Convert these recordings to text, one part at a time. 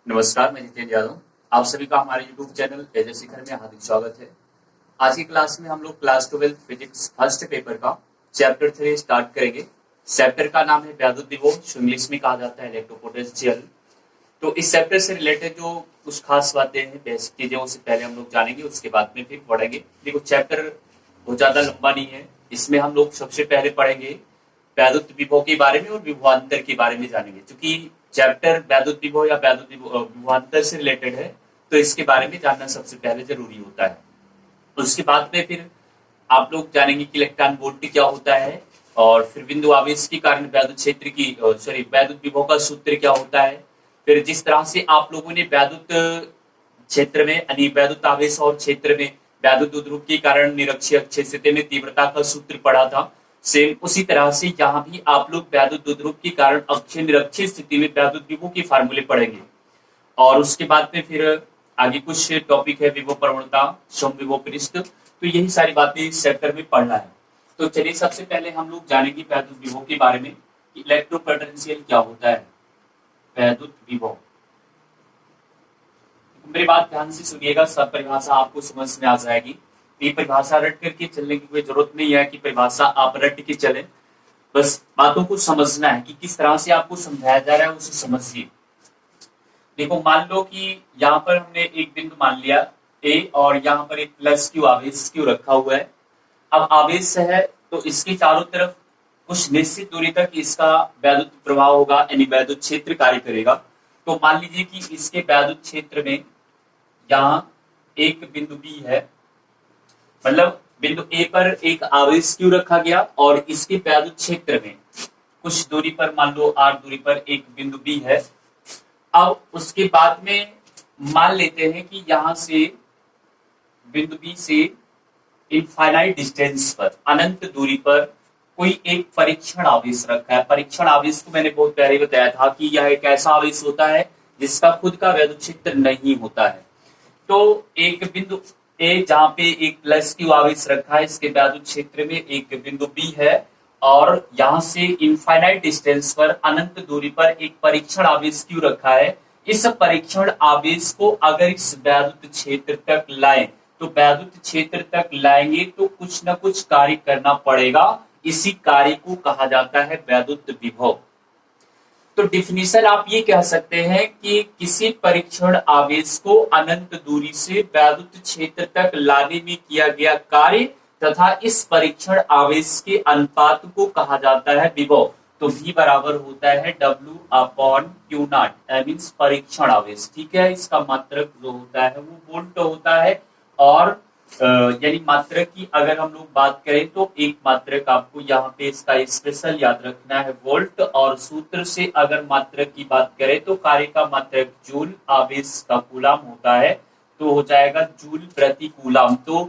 नमस्कार, मैं जितेंद्र यादव। आप सभी का हमारे YouTube चैनल तेजस शिखर में हार्दिक स्वागत है। आज की क्लास में हम लोग क्लास 12 फिजिक्स फर्स्ट पेपर का चैप्टर 3 स्टार्ट करेंगे। चैप्टर का नाम है वैद्युत विभव, जिंग्लिश में कहा जाता है इलेक्ट्रोपोटेंशियल। तो इस चैप्टर से रिलेटेड जो कुछ खास बातें हैं, बेसिक चीजें, उससे पहले हम लोग जानेंगे, उसके बाद में फिर पढ़ेंगे। देखो, चैप्टर बहुत ज्यादा लंबा नहीं है। इसमें हम लोग सबसे पहले पढ़ेंगे वैद्युत विभव के बारे में और विभवांतर के बारे में जानेंगे। क्योंकि चैप्टर वैद्युत विभव या वैद्युत विभवांतर से रिलेटेड है, तो इसके बारे में जानना सबसे पहले जरूरी होता है। उसके बाद में फिर आप लोग जानेंगे कि इलेक्ट्रॉन वोल्ट क्या होता है, और फिर बिंदु आवेश के कारण वैद्युत क्षेत्र की वैद्युत विभव का सूत्र क्या होता है। फिर जिस तरह से आप लोगों ने वैद्युत क्षेत्र में यानी वैद्युत आवेश और क्षेत्र में वैद्युत ध्रुव के कारण निरक्षीय अक्षीय स्थिति में तीव्रता का सूत्र पढ़ा था, सेम उसी तरह से यहाँ भी आप लोग वैद्युत ध्रुव के कारण अक्षीय निरक्षीय स्थिति में वैद्युत विभव के फार्मूले पढ़ेंगे। और उसके बाद में फिर आगे कुछ टॉपिक है, विभव प्रवणता, समविभव पृष्ठ। तो यही सारी बातें इस चैप्टर में पढ़ना है। तो चलिए, सबसे पहले हम लोग जानेंगे वैद्युत विभव के बारे में। इलेक्ट्रोपोटेंशियल क्या होता है, वैद्युत विभव। मेरी बात ध्यान से सुनिएगा, सब परिभाषा आपको समझ में आ जाएगी। ये परिभाषा रट करके चलने की कोई जरूरत नहीं है कि परिभाषा आप रट के चलें। बस बातों को समझना है कि किस तरह से आपको समझाया जा रहा है, उसे समझिए। देखो, मान लो कि यहाँ पर हमने एक बिंदु मान लिया ए, और यहाँ पर एक प्लस क्यू आवेश क्यू रखा हुआ है। अब आवेश है तो इसके चारों तरफ कुछ निश्चित दूरी तक इसका वैद्युत प्रभाव होगा, यानी वैद्युत क्षेत्र कार्य करेगा। तो मान लीजिए कि इसके वैद्युत क्षेत्र में यहाँ एक बिंदु बी है, मतलब बिंदु ए पर एक आवेश क्यू रखा गया, और इसके वैद्युत क्षेत्र में कुछ दूरी पर, मान लो आर दूरी पर एक बिंदु बी है। अब उसके बाद में मान लेते हैं कि यहां से बिंदु बी से इनफाइनाइट डिस्टेंस पर, अनंत दूरी पर कोई एक परीक्षण आवेश रखा है। परीक्षण आवेश को मैंने बहुत पहले बताया था कि यह एक ऐसा आवेश होता है जिसका खुद का वैद्युत क्षेत्र नहीं होता है। तो एक बिंदु ए जहां पे एक प्लस क्यू आवेश रखा है, इसके वैद्युत क्षेत्र में एक बिंदु बी है, और यहां से इनफाइनाइट डिस्टेंस पर, अनंत दूरी पर एक परीक्षण आवेश क्यू रखा है। इस परीक्षण आवेश को अगर इस वैद्युत क्षेत्र तक लाएं, तो वैद्युत क्षेत्र तक लाएंगे तो कुछ न कुछ कार्य करना पड़ेगा। इसी कार्य को कहा जाता है वैद्युत विभव। तो डिफिनीशन आप ये कह सकते हैं कि किसी परीक्षण आवेश को अनंत दूरी से वैद्युत क्षेत्र तक लाने में किया गया कार्य तथा इस परीक्षण आवेश के अनुपात को कहा जाता है विभव। तो V बराबर होता है W upon Q not, means परीक्षण आवेश। ठीक है, इसका मात्रक जो होता है वो वोल्ट होता है। और यानी मात्रक की अगर हम लोग बात करें तो एक मात्रक आपको यहाँ पे इसका स्पेशल याद रखना है, वोल्ट। और सूत्र से अगर मात्रक की बात करें तो कार्य का मात्रक जूल, आवेश का कूलाम होता है, तो हो जाएगा जूल प्रति कूलाम। तो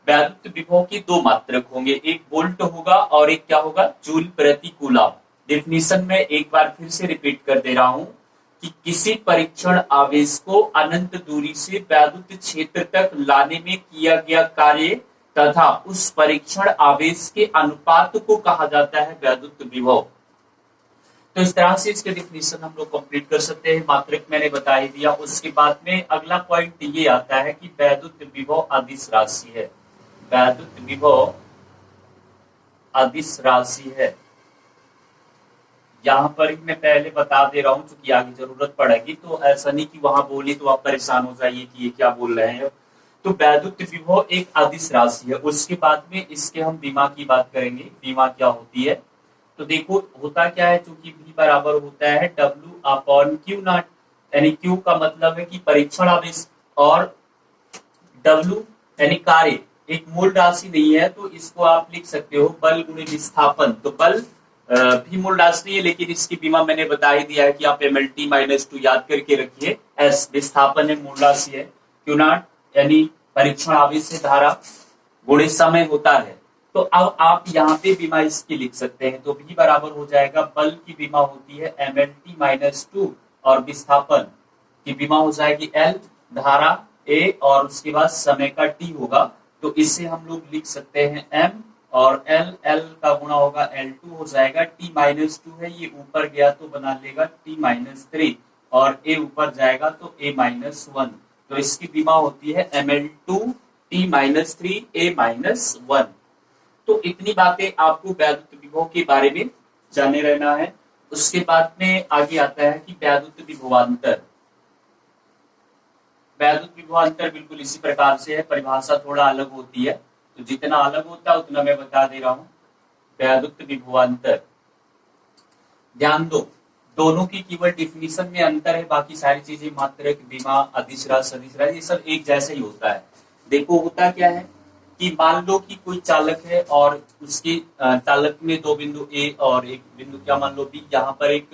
वैद्युत विभव के दो मात्रक होंगे, एक वोल्ट होगा और एक क्या होगा, जूल प्रति कूलाम। डेफिनेशन में एक बार फिर से रिपीट कर दे रहा हूं कि किसी परीक्षण आवेश को अनंत दूरी से वैद्युत क्षेत्र तक लाने में किया गया कार्य तथा उस परीक्षण आवेश के अनुपात को कहा जाता है वैद्युत विभव। तो इस तरह से इसके डिफिनेशन हम लोग कंप्लीट कर सकते हैं। मात्रक मैंने बता ही दिया। उसके बाद में अगला पॉइंट ये आता है कि वैद्युत विभव अदिश राशि है। वैद्युत विभव अदिश राशि है। यहाँ पर ही मैं पहले बता दे रहा हूँ, क्योंकि आगे जरूरत पड़ेगी। तो ऐसा नहीं कि वहां बोली तो आप परेशान हो जाइए कि ये क्या बोल रहे हैं। तो वैद्युत विभव एक अदिश राशि है। उसके बाद में इसके हम विमा की बात करेंगे। विमा क्या होती है, तो देखो होता क्या है, चूंकि V बराबर होता है W अपॉन Q नॉट, यानी Q का मतलब है कि परीक्षण आवेश, और W यानी कार्य, एक मूल राशि नहीं है, तो इसको आप लिख सकते हो बल गुणे विस्थापन। तो बल भी मूल राशि नहीं है, लेकिन इसकी बीमा मैंने बता ही दिया है कि आप MLT -2 याद करके रखिए। S विस्थापन है, मूल राशि है। Q नॉट यानी परीक्षण आवेश से धारा गुणे समय होता है। तो अब आप यहाँ पे बीमा इसकी लिख सकते हैं। तो V बराबर हो जाएगा, बल की बीमा होती है MLT -2, और विस्थापन की बीमा हो जाएगी L, धारा A, और उसके बाद समय का T होगा। तो इससे हम लोग लिख सकते हैं M, और L का गुणा होगा L2 हो जाएगा। T -2 है, ये ऊपर गया तो बना लेगा T -3, और ए ऊपर जाएगा तो a-1, तो इसकी विमा होती है Ml2T-3 a-1। तो इतनी बातें आपको वैद्युत विभव के बारे में जाने रहना है। उसके बाद में आगे आता है कि वैद्युत विभवांतर। वैद्युत विभवांतर बिल्कुल इसी प्रकार से है, परिभाषा थोड़ा अलग होती है, तो जितना अलग होता है उतना मैं बता दे रहा हूं। वैद्युत विभवांतर, ध्यान दो, दोनों की केवल डिफिनीशन में अंतर है, बाकी सारी चीजें मात्रक, विमा, अदिश राशि, सदिश राशि, ये सब एक जैसा ही होता है। देखो होता क्या है कि मान लो कि कोई चालक है और उसके चालक में दो बिंदु ए और एक बिंदु क्या मान लो बी, यहाँ पर एक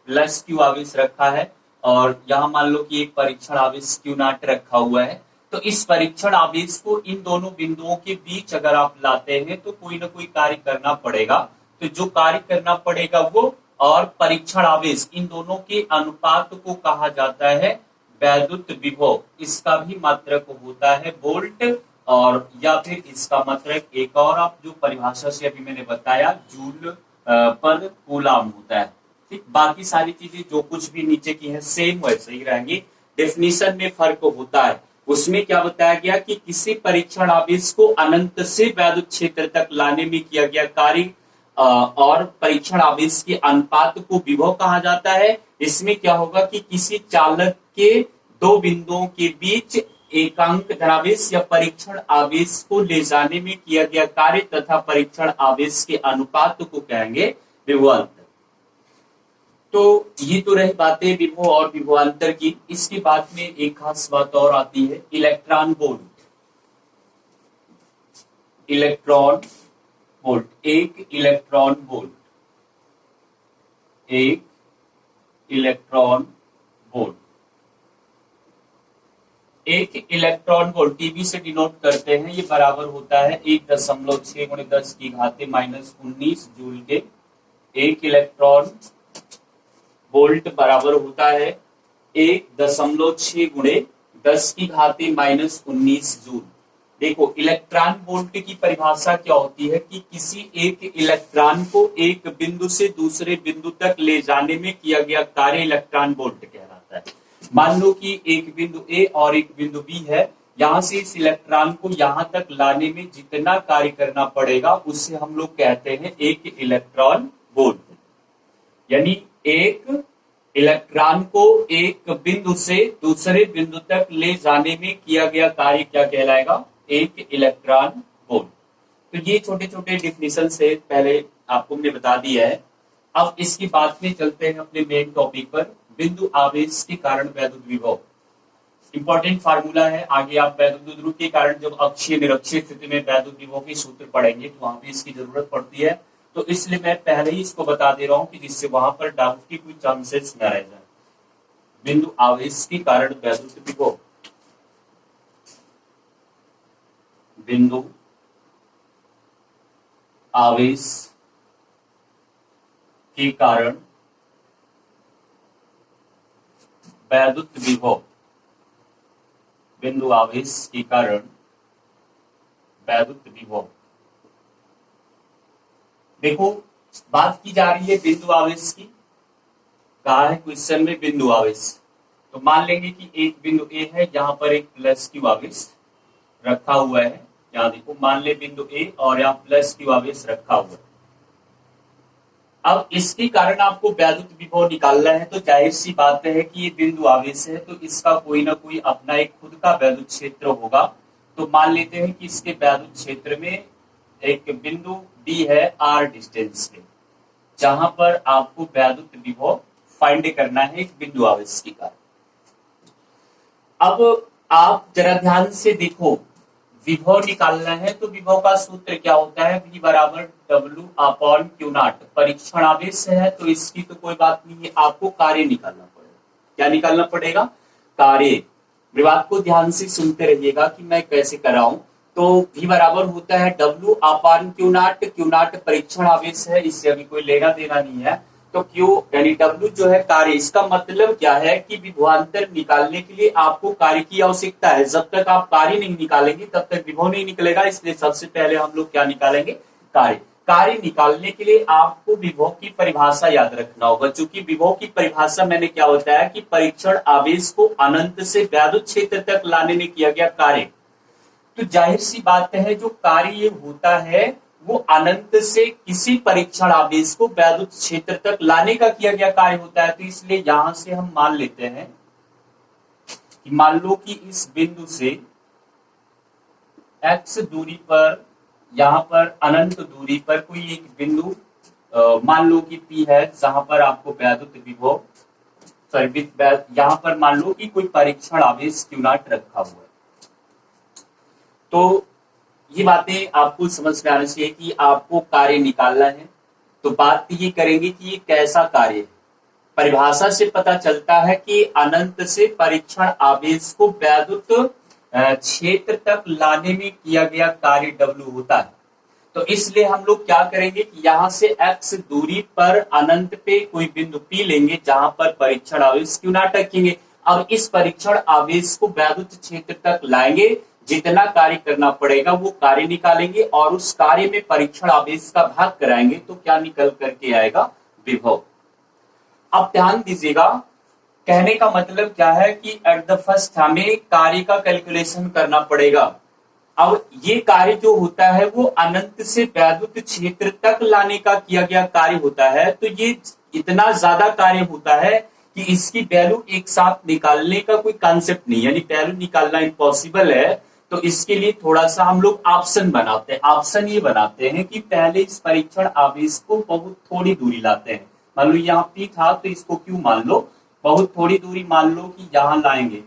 प्लस क्यू आवेश रखा है और यहाँ मान लो कि एक परीक्षण आवेश क्यू नॉट रखा हुआ है। तो इस परीक्षण आवेश को इन दोनों बिंदुओं के बीच अगर आप लाते हैं तो कोई ना कोई कार्य करना पड़ेगा। तो जो कार्य करना पड़ेगा वो और परीक्षण आवेश, इन दोनों के अनुपात को कहा जाता है वैद्युत विभव। इसका भी मात्रक होता है वोल्ट, और या फिर इसका मात्रक एक और आप जो परिभाषा से अभी मैंने बताया जूल पर कूलाम होता है। ठीक, बाकी सारी चीजें जो कुछ भी नीचे की है सेम वैसे ही रहेंगी, डेफिनेशन में फर्क होता है। उसमें क्या बताया गया कि किसी परीक्षण आवेश को अनंत से वैद्युत क्षेत्र तक लाने में किया गया कार्य और परीक्षण आवेश के अनुपात को विभव कहा जाता है। इसमें क्या होगा कि किसी चालक के दो बिंदुओं के बीच एकांक धनावेश या परीक्षण आवेश को ले जाने में किया गया कार्य तथा परीक्षण आवेश के अनुपात को कहेंगे विभवांतर। तो ये तो रही बातें विभव और विभवांतर की। इसके बाद में एक खास बात और आती है इलेक्ट्रॉन वोल्ट। इलेक्ट्रॉन वोल्ट, एक इलेक्ट्रॉन वोल्ट, एक इलेक्ट्रॉन वोल्ट, एक इलेक्ट्रॉन वोल्ट टीवी से डिनोट करते हैं, ये बराबर होता है 1.6 × 10⁻⁻19 जूल के। एक इलेक्ट्रॉन वोल्ट बराबर होता है 1.6 × 10⁻⁻19 जूल। देखो इलेक्ट्रॉन वोल्ट की परिभाषा क्या होती है कि किसी एक इलेक्ट्रॉन को एक बिंदु से दूसरे बिंदु तक ले जाने में किया गया कार्य इलेक्ट्रॉन वोल्ट कहलाता है। मान लो कि एक बिंदु ए और एक बिंदु बी है, यहां से इस इलेक्ट्रॉन को यहां तक लाने में जितना कार्य करना पड़ेगा उससे हम लोग कहते हैं एक इलेक्ट्रॉन वोल्ट। यानी एक इलेक्ट्रॉन को एक बिंदु से दूसरे बिंदु तक ले जाने में किया गया कार्य क्या कहलाएगा, एक इलेक्ट्रॉन वोल्ट। तो ये छोटे छोटे डिफिनेशन से पहले आपको हमने बता दिया है। अब इसकी बात में चलते हैं अपने मेन टॉपिक पर, बिंदु आवेश के कारण वैद्युत विभव। इंपॉर्टेंट फार्मूला है, आगे आप वैद्युत ध्रुव के कारण जब अक्षीय निरक्षीय स्थिति में वैद्युत विभव के सूत्र पढ़ेंगे तो वहां भी इसकी जरूरत पड़ती है। तो इसलिए मैं पहले ही इसको बता दे रहा हूं कि जिससे वहां पर डाउट की कोई चांसेस न रह जाए। बिंदु आवेश के कारण वैद्युत विभव, बिंदु आवेश के कारण वैद्युत विभव, बिंदु आवेश के कारण वैद्युत विभव। देखो बात की जा रही है बिंदु आवेश की, कहा है क्वेश्चन में बिंदु आवेश। तो मान लेंगे कि एक बिंदु ए है, यहाँ पर एक प्लस क्यू आवेश रखा हुआ है। यहाँ देखो मान ले बिंदु ए और यहाँ प्लस क्यू आवेश रखा हुआ है। अब इसके कारण आपको वैद्युत विभव निकालना है, तो जाहिर सी बात है कि ये बिंदु आवेश है तो इसका कोई ना कोई अपना एक खुद का वैद्युत क्षेत्र होगा। तो मान लेते हैं कि इसके वैद्युत क्षेत्र में एक बिंदु डी है आर डिस्टेंस पे, जहां पर आपको वैद्युत विभव फाइंड करना है एक बिंदु आवेश के कारण। अब आप जरा ध्यान से देखो, विभव निकालना है तो विभव का सूत्र क्या होता है, V बराबर W/Q0। परीक्षण आवेश है तो इसकी तो कोई बात नहीं है, आपको कार्य निकालना पड़ेगा। क्या निकालना पड़ेगा, कार्य। बात को ध्यान से सुनते रहिएगा कि मैं कैसे कर रहा हूं। तो V बराबर होता है W/Q0। Q0 परीक्षण आवेश है, इससे अभी कोई लेना देना नहीं है। तो Q यानी W जो है कार्य। इसका मतलब क्या है कि विभवांतर निकालने के लिए आपको कार्य की आवश्यकता है। जब तक आप कार्य नहीं निकालेंगे तब तक विभव नहीं निकलेगा, इसलिए सबसे पहले हम लोग क्या निकालेंगे, कार्य। कार्य निकालने के लिए आपको विभव की परिभाषा याद रखना होगा। चूंकि विभव की परिभाषा मैंने क्या बताया कि परीक्षण आवेश को अनंत से वैद्युत क्षेत्र तक लाने में किया गया कार्य। तो जाहिर सी बात है जो कार्य ये होता है वो अनंत से किसी परीक्षण आवेश को वैद्युत क्षेत्र तक लाने का किया गया कार्य होता है। तो इसलिए यहां से हम मान लेते हैं कि मान लो कि इस बिंदु से x दूरी पर, यहां पर अनंत दूरी पर कोई एक बिंदु मान लो कि P है, जहां पर आपको वैद्युत विभव यहां पर मान लो कि कोई परीक्षण आवेश Q नॉट रखा हुआ है। तो ये बातें आपको समझ में आना चाहिए कि आपको कार्य निकालना है। तो बात ये करेंगे कि ये कैसा कार्य है। परिभाषा से पता चलता है कि अनंत से परीक्षण आवेश को वैद्युत क्षेत्र तक लाने में किया गया कार्य W होता है। तो इसलिए हम लोग क्या करेंगे कि यहां से x दूरी पर अनंत पे कोई बिंदु P लेंगे जहां पर परीक्षण आवेश Q नॉट रखेंगे। अब इस परीक्षण आवेश को वैद्युत क्षेत्र तक लाएंगे, जितना कार्य करना पड़ेगा वो कार्य निकालेंगे और उस कार्य में परीक्षण आवेश का भाग कराएंगे तो क्या निकल करके आएगा, विभव। अब ध्यान दीजिएगा, कहने का मतलब क्या है कि एट द फर्स्ट हमें कार्य का कैलकुलेशन करना पड़ेगा। अब ये कार्य जो होता है वो अनंत से वैद्युत क्षेत्र तक लाने का किया गया कार्य होता है। तो ये इतना ज्यादा कार्य होता है कि इसकी वैल्यू एक साथ निकालने का कोई कॉन्सेप्ट नहीं, यानी वैल्यू निकालना इम्पॉसिबल है। तो इसके लिए थोड़ा सा हम लोग ऑप्शन बनाते हैं। ऑप्शन ये बनाते हैं कि पहले इस परीक्षण आवेश को बहुत थोड़ी दूरी लाते हैं। मान लो यहाँ P था तो इसको Q मान लो, बहुत थोड़ी दूरी मान लो कि यहां लाएंगे,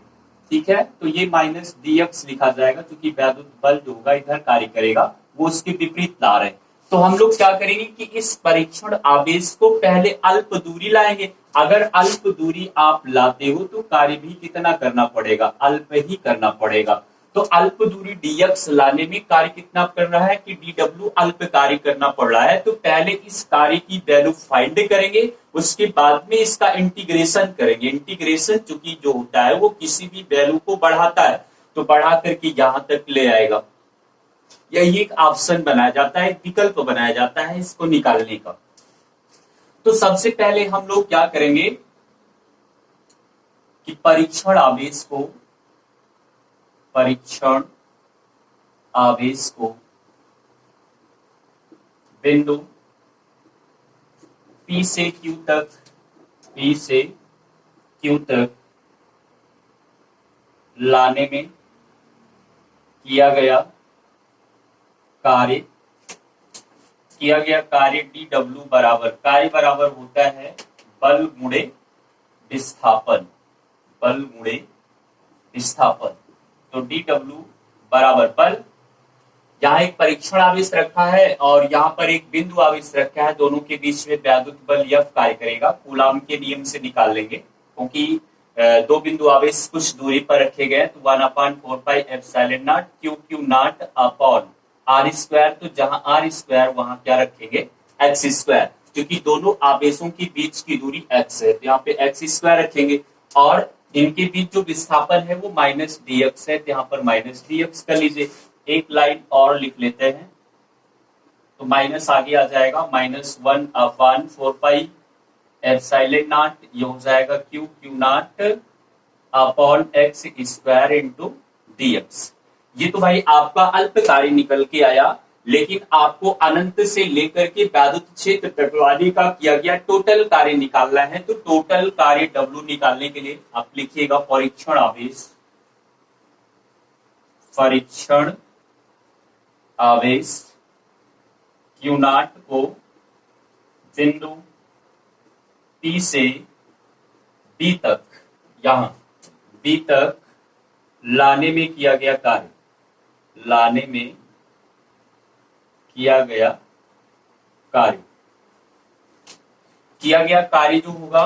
ठीक है। तो ये माइनस dx लिखा जाएगा, क्योंकि वैद्युत बल जो होगा इधर कार्य करेगा, वो उसके विपरीत ला रहे हैं। तो हम लोग क्या करेंगे कि इस परीक्षण आवेश को पहले अल्प दूरी लाएंगे। अगर अल्प दूरी आप लाते हो तो कार्य भी कितना करना पड़ेगा, अल्प ही करना पड़ेगा। तो अल्प दूरी dx लाने में कार्य कितना कर रहा है कि dw अल्प कार्य करना पड़ रहा है। तो पहले इस कार्य की वैल्यू फाइंड करेंगे, उसके बाद में इसका इंटीग्रेशन करेंगे। इंटीग्रेशन चूंकि जो होता है वो किसी भी वैल्यू को बढ़ाता है, तो बढ़ा करके यहां तक ले आएगा। यही एक ऑप्शन बनाया जाता है, एक विकल्प बनाया जाता है इसको निकालने का। तो सबसे पहले हम लोग क्या करेंगे कि परीक्षण आवेश को बिंदु P से Q तक लाने में किया गया कार्य dw बराबर, कार्य बराबर होता है बल गुणे विस्थापन। तो dw बराबर बल, यहाँ एक परीक्षण आवेश रखा है और यहाँ पर एक बिंदु आवेश रखा है, दोनों के बीच में वैद्युत बल F कार्य करेगा। कूलाम के नियम से निकाल लेंगे, क्योंकि दो बिंदु आवेश कुछ दूरी पर रखे गए। तो 1/4πε0 q नॉट अपॉन r²। तो जहां r² वहां क्या रखेंगे, x², क्योंकि दोनों आवेशों के बीच की दूरी x है, तो यहाँ पे x² रखेंगे। और इनके बीच जो विस्थापन है वो माइनस dx है, तो यहाँ पर माइनस dx कर लीजिए। एक लाइन और लिख लेते हैं, तो माइनस आगे आ जाएगा, -1/4πε0, ये हो जाएगा q not upon x² into dx। ये तो भाई आपका अल्प कार्य निकल के आया, लेकिन आपको अनंत से लेकर के वैद्युत क्षेत्र तक लाने का किया गया टोटल कार्य निकालना है। तो टोटल कार्य W निकालने के लिए आप लिखिएगा परीक्षण आवेश Q नॉट को बिंदु P से B तक, यहां B तक लाने में किया गया कार्य जो होगा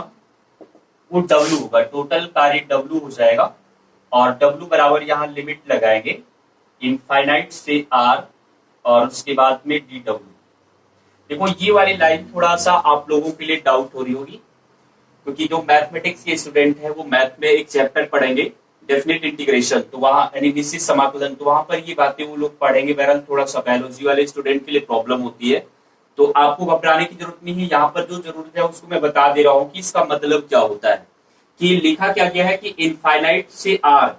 वो W होगा, टोटल कार्य W हो जाएगा। और W बराबर यहाँ लिमिट लगाएंगे इनफाइनाइट से R, और उसके बाद में dw। देखो ये वाली लाइन थोड़ा सा आप लोगों के लिए डाउट हो रही होगी, क्योंकि जो मैथमेटिक्स के स्टूडेंट है वो मैथ में एक चैप्टर पढ़ेंगे डेफिनेट इंटीग्रेशन, तो वहां यानी निश्चित समाकलन, तो वहां पर ये बातें वो लोग पढ़ेंगे। बहरहाल थोड़ा सा बायोलॉजी वाले स्टूडेंट के लिए प्रॉब्लम होती है, तो आपको घबराने की जरूरत नहीं है, यहाँ पर जो जरूरत है उसको मैं बता दे रहा हूँ कि इसका मतलब क्या होता है। कि लिखा क्या गया है कि इनफाइनाइट से आर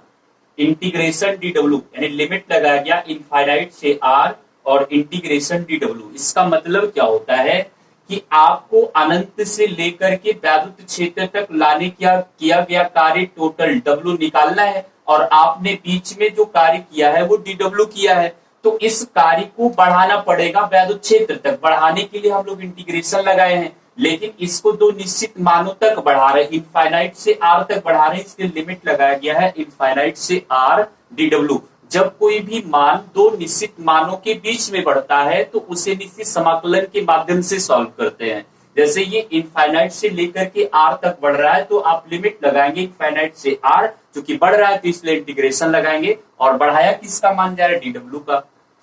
इंटीग्रेशन डी डब्ल्यू, यानी लिमिट लगाया गया इनफाइनाइट से आर और इंटीग्रेशन डी डब्ल्यू। इसका मतलब क्या होता है कि आपको अनंत से लेकर के वैद्युत क्षेत्र तक लाने किया गया कार्य टोटल डब्ल्यू निकालना है, और आपने बीच में जो कार्य किया है वो डी डब्ल्यू किया है। तो इस कार्य को बढ़ाना पड़ेगा वैद्युत क्षेत्र तक, बढ़ाने के लिए हम लोग इंटीग्रेशन लगाए हैं, लेकिन इसको दो निश्चित मानों तक बढ़ा रहे हैं, इनफाइनाइट से आर तक बढ़ा रहे हैं, इसके लिमिट लगाया गया है इनफाइनाइट से आर डी डब्ल्यू। जब कोई भी मान दो निश्चित मानों के बीच में बढ़ता है तो उसे निश्चित समाकलन के माध्यम से सॉल्व करते हैं। जैसे ये इनफाइनाइट से लेकर के आर तक बढ़ रहा है तो आप लिमिट लगाएंगे इनफाइनाइट से आर, जो कि बढ़ रहा है तो इसलिए इंटीग्रेशन लगाएंगे, और बढ़ाया किसका मान जा रहा है, डी डब्ल्यू का।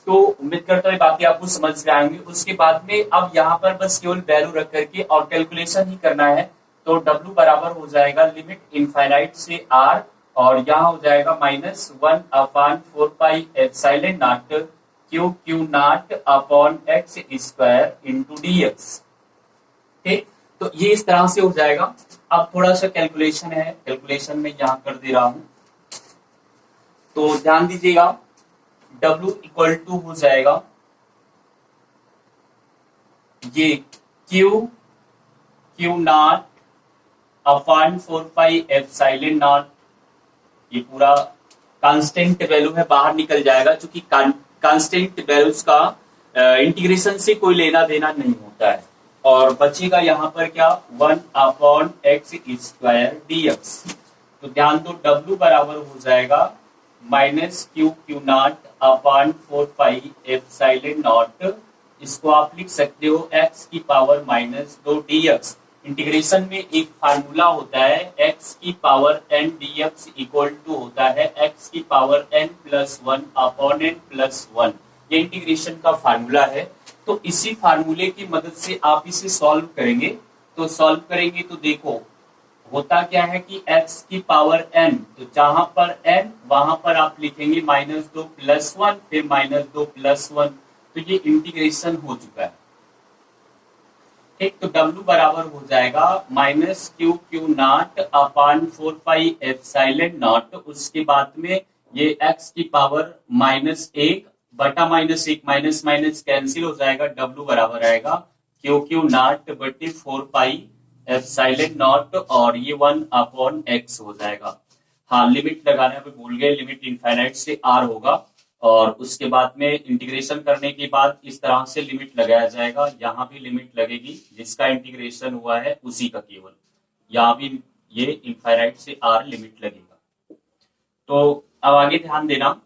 तो उम्मीद करता हूँ बातें आपको समझ में आएंगी। उसके बाद में अब यहाँ पर बस केवल वैल्यू रख करके और कैलकुलेशन ही करना है। तो W बराबर हो जाएगा लिमिट इनफाइनाइट से R, और यहाँ हो जाएगा -1/4πε0 Q not upon x square into dx। ठीक, तो ये इस तरह से हो जाएगा। अब थोड़ा सा कैलकुलेशन है, कैलकुलेशन में यहाँ कर दे रहा हूं, तो ध्यान दीजिएगा। W इक्वल टू हो जाएगा ये Q नॉट अपॉन 4πε0, ये पूरा कांस्टेंट वैल्यू है, बाहर निकल जाएगा, क्योंकि कांस्टेंट वैल्यूज का इंटीग्रेशन से कोई लेना देना नहीं होता है। और बचेगा यहाँ पर क्या, 1/x² dx। तो ध्यान दो, W बराबर हो जाएगा -Q नॉट अपॉन 4πε0। इसको आप लिख सकते हो x की पावर -2 dx। इंटीग्रेशन में एक फार्मूला होता है, x की power n dx equal to होता है x की पावर n+1 अपॉन n+1। ये इंटीग्रेशन का फार्मूला है। तो इसी फार्मूले की मदद से आप इसे सॉल्व करेंगे। तो सॉल्व करेंगे तो देखो होता क्या है कि x की पावर n, तो जहां पर n वहां पर आप लिखेंगे -2 + 1, फिर -2 + 1, तो ये इंटीग्रेशन हो चुका है। ठीक, तो W बराबर हो जाएगा -Q नॉट अपॉन 4πε0। उसके बाद में ये x की पावर -1 बटा -1, माइनस माइनस कैंसिल हो जाएगा, W बराबर आएगा Q नॉट बटे 4πε0, और ये 1/x हो जाएगा। हाँ, लिमिट लगाने पे भूल गए, लिमिट इनफाइनाइट से R होगा, और उसके बाद में इंटीग्रेशन करने के बाद इस तरह से लिमिट लगाया जाएगा। यहाँ भी लिमिट लगेगी, जिसका इंटीग्रेशन हुआ है उसी का केवल, यहाँ भी ये इनफाइनाइट से R लिमिट लगेगा। तो अब आगे ध्यान देना,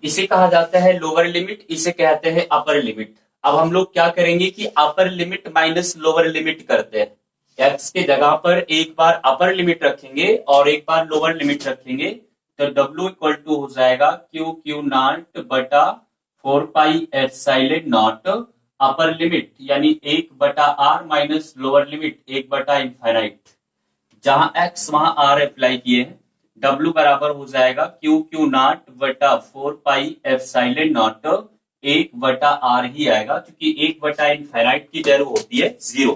इसे कहा जाता है लोअर लिमिट, इसे कहते हैं अपर लिमिट। अब हम लोग क्या करेंगे कि upper limit minus lower limit करते हैं। x के जगह पर एक बार अपर लिमिट रखेंगे और एक बार लोअर लिमिट रखेंगे, तो W इक्वल टू हो जाएगा Q नॉट बटा 4πε0 अपर लिमिट, यानी 1/r माइनस लोअर लिमिट 1/इनफाइनाइट। जहां x वहां r अप्लाई किए हैं, W बराबर हो जाएगा Q नॉट बटा 4πε0 1/r ही आएगा, क्योंकि 1/इनफाइनाइट की वैल्यू होती है 0।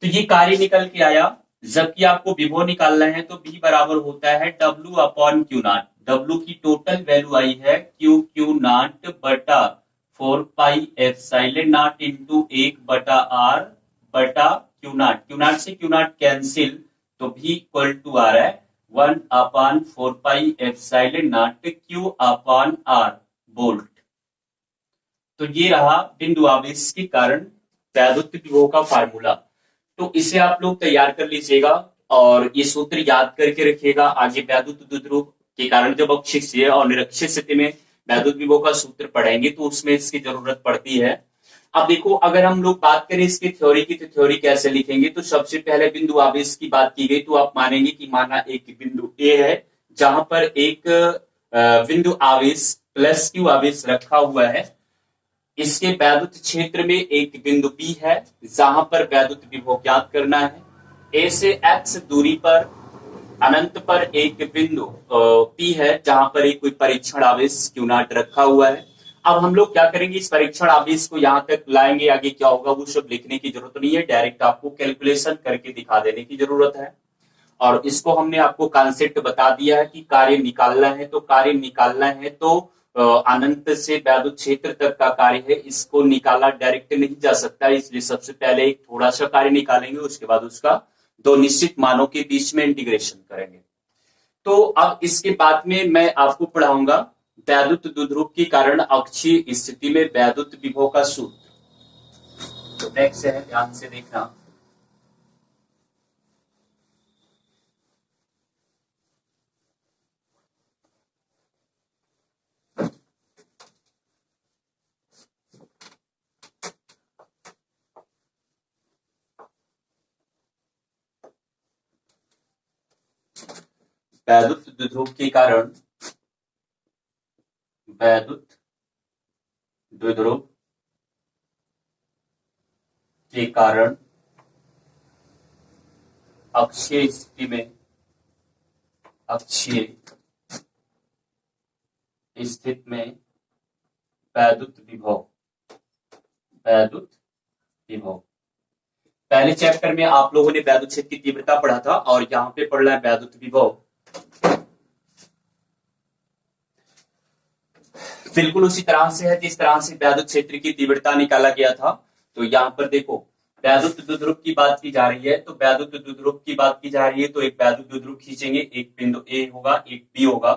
तो ये कार्य निकल के आया। जबकि आपको विभव निकालना है तो B बराबर होता है W upon Q not. W की टोटल वैल्यू आई है Q नॉट बटा 4πε0 इंटू 1/r बटा Q नॉट। Q नॉट से Q नॉट कैंसिल, तो V इक्वल टू आ रहा है 1/4πε0 Q अपॉन R वोल्ट। तो ये रहा बिंदु आवेश के कारण वैद्युत विभव का फार्मूला। तो इसे आप लोग तैयार कर लीजिएगा और ये सूत्र याद करके रखिएगा। आगे वैद्युत द्विध्रुव के कारण जब अक्षीय और निरक्षीय स्थिति में वैद्युत विभव का सूत्र पढ़ेंगे तो उसमें इसकी जरूरत पड़ती है। अब देखो, अगर हम लोग बात करें इसकी थ्योरी की, तो थ्योरी कैसे लिखेंगे, तो सबसे पहले बिंदु आवेश की बात की गई, तो आप मानेंगे कि माना एक बिंदु ए है जहां पर एक बिंदु आवेश +q आवेश रखा हुआ है। इसके वैद्युत क्षेत्र में एक बिंदु P है जहां पर वैद्युत विभव ज्ञात करना है। A से x दूरी पर अनंत पर एक बिंदु P है जहां पर एक कोई परीक्षण आवेश Q नॉट रखा हुआ है। अब हम लोग क्या करेंगे, इस परीक्षण आवेश को यहाँ तक लाएंगे, आगे क्या होगा वो सब लिखने की जरूरत नहीं है, डायरेक्ट आपको कैलकुलेशन करके दिखा देने की जरूरत है। और इसको हमने आपको कॉन्सेप्ट बता दिया है कि कार्य निकालना है, तो कार्य निकालना है तो अनंत से वैद्युत क्षेत्र तक का कार्य है, इसको निकाला डायरेक्ट नहीं जा सकता, इसलिए सबसे पहले एक थोड़ा सा कार्य निकालेंगे, उसके बाद उसका दो निश्चित मानों के बीच में इंटीग्रेशन करेंगे। तो अब इसके बाद में मैं आपको पढ़ाऊंगा वैद्युत द्विध्रुव के कारण अक्षीय स्थिति में वैद्युत विभव का सूत्र। तो नेक्स्ट है, ध्यान से देखना। वैद्युत द्विध्रुव के कारण, वैद्युत द्विध्रुव के कारण अक्षीय स्थिति में, अक्षीय स्थिति में वैद्युत विभव, वैद्युत विभव। पहले चैप्टर में आप लोगों ने वैद्युत क्षेत्र की तीव्रता पढ़ा था और यहाँ पे पढ़ रहा है वैद्युत विभव। बिल्कुल उसी तरह से है जिस तरह से वैद्युत क्षेत्र की तीव्रता निकाला गया था। तो यहाँ पर देखो वैद्युत द्विध्रुव की बात की जा रही है, तो वैद्युत द्विध्रुव की बात की जा रही है, तो एक वैद्युत द्विध्रुव खींचेंगे, एक बिंदु ए होगा, एक बी होगा,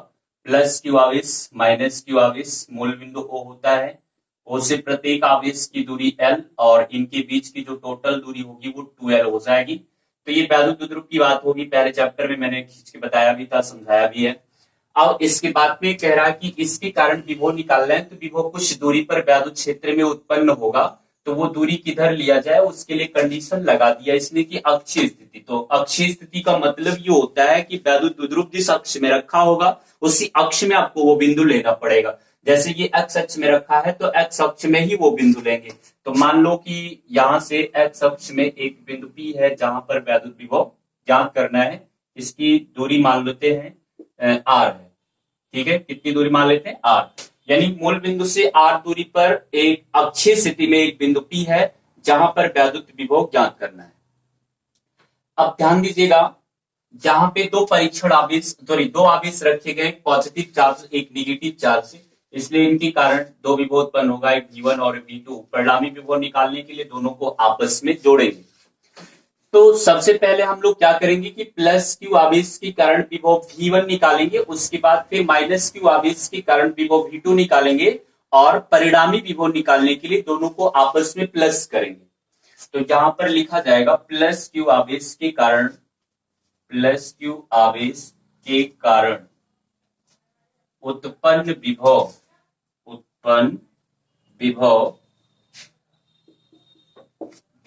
प्लस क्यू आवेश माइनस क्यू आवेश, मूल बिंदु ओ होता है, ओ से प्रत्येक आवेश की दूरी एल और इनके बीच की जो टोटल दूरी होगी वो 2l हो जाएगी। तो ये वैद्युत द्विध्रुव की बात होगी, पहले चैप्टर में मैंने खींच के बताया भी था, समझाया भी है। अब इसके बाद में कह रहा है कि इसके कारण विभव निकालना है, तो विभव कुछ दूरी पर वैद्युत क्षेत्र में उत्पन्न होगा, तो वो दूरी किधर लिया जाए उसके लिए कंडीशन लगा दिया इसने कि अक्षीय स्थिति। तो अक्षीय स्थिति का मतलब ये होता है कि वैद्युत द्विध्रुव जिस अक्ष में रखा होगा उसी अक्ष में आपको वो बिंदु लेना पड़ेगा। जैसे ये एक्स अक्ष में रखा है तो एक्स अक्ष में ही वो बिंदु लेंगे। तो मान लो कि यहां से एक्स अक्ष में एक बिंदु पी है जहां पर वैद्युत विभव ज्ञात करना है, इसकी दूरी मान लेते हैं आर है, ठीक है, कितनी दूरी मान लेते हैं आर, यानी मूल बिंदु से आर दूरी पर एक अक्षीय स्थिति में एक बिंदु पी है जहां पर वैद्युत विभव ज्ञात करना है। अब ध्यान दीजिएगा, जहां पे दो परीक्षण आवेश दो आवेश रखे गए, पॉजिटिव चार्ज एक निगेटिव चार्ज, इसलिए इनके कारण दो विभव उत्पन्न होगा, एक V1 और V2। परिणामी विभव निकालने के लिए दोनों को आपस में जोड़ेंगे। तो सबसे पहले हम लोग क्या करेंगे कि प्लस क्यू आवेश के कारण विभव V1 निकालेंगे, उसके बाद फिर माइनस क्यू आवेश के कारण विभव V2 निकालेंगे और परिणामी विभव निकालने के लिए दोनों को आपस में प्लस करेंगे। तो यहां पर लिखा जाएगा प्लस क्यू आवेश के कारण, प्लस क्यू आवेश के कारण उत्पन्न विभव, उत्पन्न विभव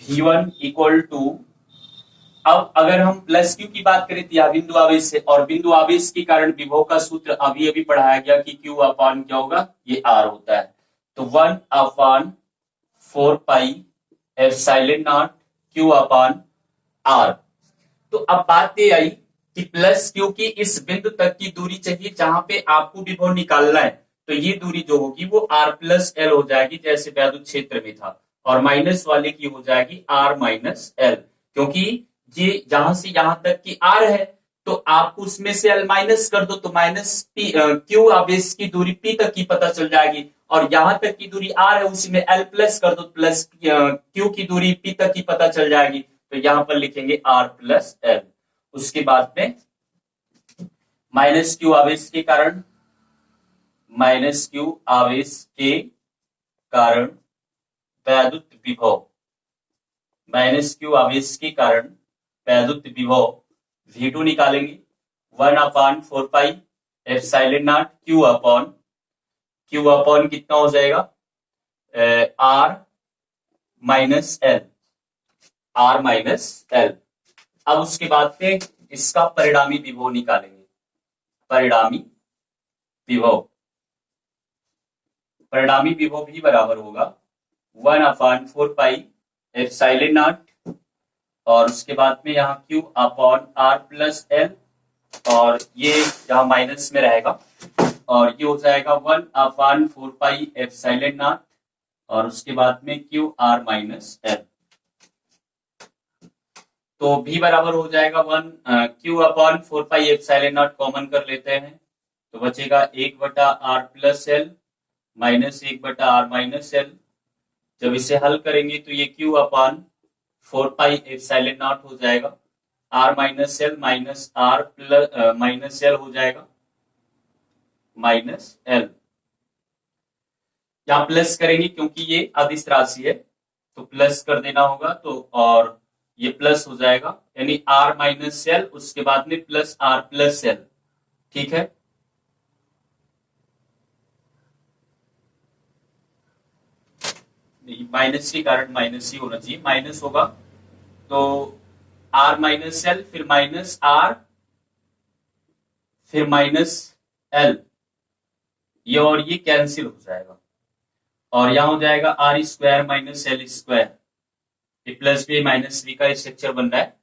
V1 इक्वल टू, अब अगर हम प्लस क्यू की बात करें तो यह बिंदु आवेश से, और बिंदु आवेश के कारण विभव का सूत्र अभी अभी पढ़ाया गया कि Q अपान क्या होगा, ये R होता है। तो 1 अपान 4 pi epsilon not Q upon R। तो अब बात ये आई कि प्लस क्यू की इस बिंदु तक की दूरी चाहिए जहां पे आपको विभव निकालना है, तो ये दूरी जो होगी वो R प्लस एल हो जाएगी जैसे वैद्युत क्षेत्र में था, और माइनस वाले की हो जाएगी R माइनस एल, क्योंकि ये जहां से यहां तक की R है तो आप उसमें से L माइनस कर दो तो माइनस क्यू आवेश की दूरी P तक की पता चल जाएगी, और यहां तक की दूरी R है उसी में L प्लस कर दो प्लस क्यू की दूरी P तक की पता चल जाएगी। तो यहां पर लिखेंगे R प्लस एल। उसके बाद में माइनस क्यू आवेश के कारण, माइनस क्यू आवेश के कारण वैद्युत विभव, माइनस क्यू आवेश के कारण वैद्युत विभव V2 निकालेंगे, 1 अपान 4 pi epsilon not Q upon कितना हो जाएगा R minus L, R minus L. अब उसके बाद में इसका परिणामी विभव निकालेंगे, परिणामी विभव, परिणामी विभव भी बराबर होगा 1 अपान 4 पाई एप्सिलॉन नॉट, और उसके बाद में यहाँ Q upon R plus L, और ये यहाँ माइनस में रहेगा और ये हो जाएगा 1/4πε0 और उसके बाद में क्यू आर माइनस एल। तो भी बराबर हो जाएगा 1/4πε0 कॉमन कर लेते हैं तो बचेगा 1/r+l माइनस 1/r-l। जब इसे हल करेंगे तो ये q/4πε0 हो जाएगा, r-l minus r minus l हो जाएगा माइनस l। यहाँ प्लस करेंगे क्योंकि ये अदिश राशि है तो प्लस कर देना होगा, तो और ये प्लस हो जाएगा यानी r माइनस l उसके बाद में प्लस r+l। ठीक है, माइनस के कारण माइनस ही होना चाहिए, माइनस होगा तो r माइनस l फिर माइनस r फिर माइनस l, ये और ये कैंसिल हो जाएगा और यहां हो जाएगा r² माइनस l²। ये प्लस बी माइनस बी का स्ट्रक्चर बन रहा है।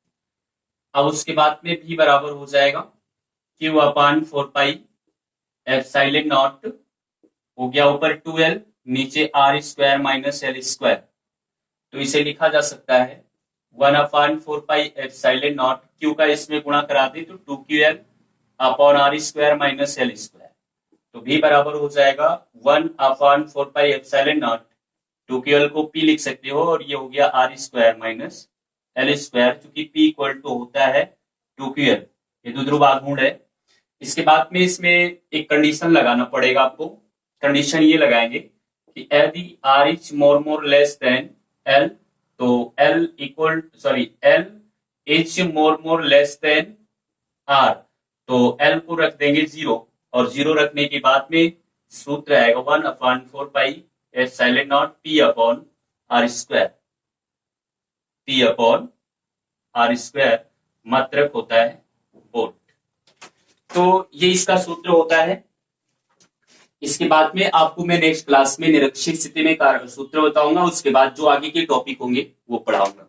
अब उसके बाद में भी बराबर हो जाएगा q/4πε0 हो गया ऊपर 2l नीचे r² माइनस l²। तो इसे लिखा जा सकता है 1/4πε0 q का इसमें गुणा करा दे तो 2ql/r² माइनस l²। तो भी बराबर हो जाएगा 1/4πε0 2ql को p लिख सकते हो और ये हो गया r² माइनस l², क्योंकि p इक्वल टू होता है 2ql, ये ध्रुव आघूर्ण है। इसके बाद में इसमें एक कंडीशन लगाना पड़ेगा आपको। कंडीशन ये लगाएंगे कि यदि r is more less than l तो l is more less than r तो l को रख देंगे 0 और 0 रखने के बाद में सूत्र आएगा 1/4πε0 p/r²। मात्रक होता है वोल्ट। तो ये इसका सूत्र होता है। इसके बाद में आपको मैं नेक्स्ट क्लास में निरक्षीय स्थिति में सूत्र बताऊंगा, उसके बाद जो आगे के टॉपिक होंगे वो पढ़ाऊंगा।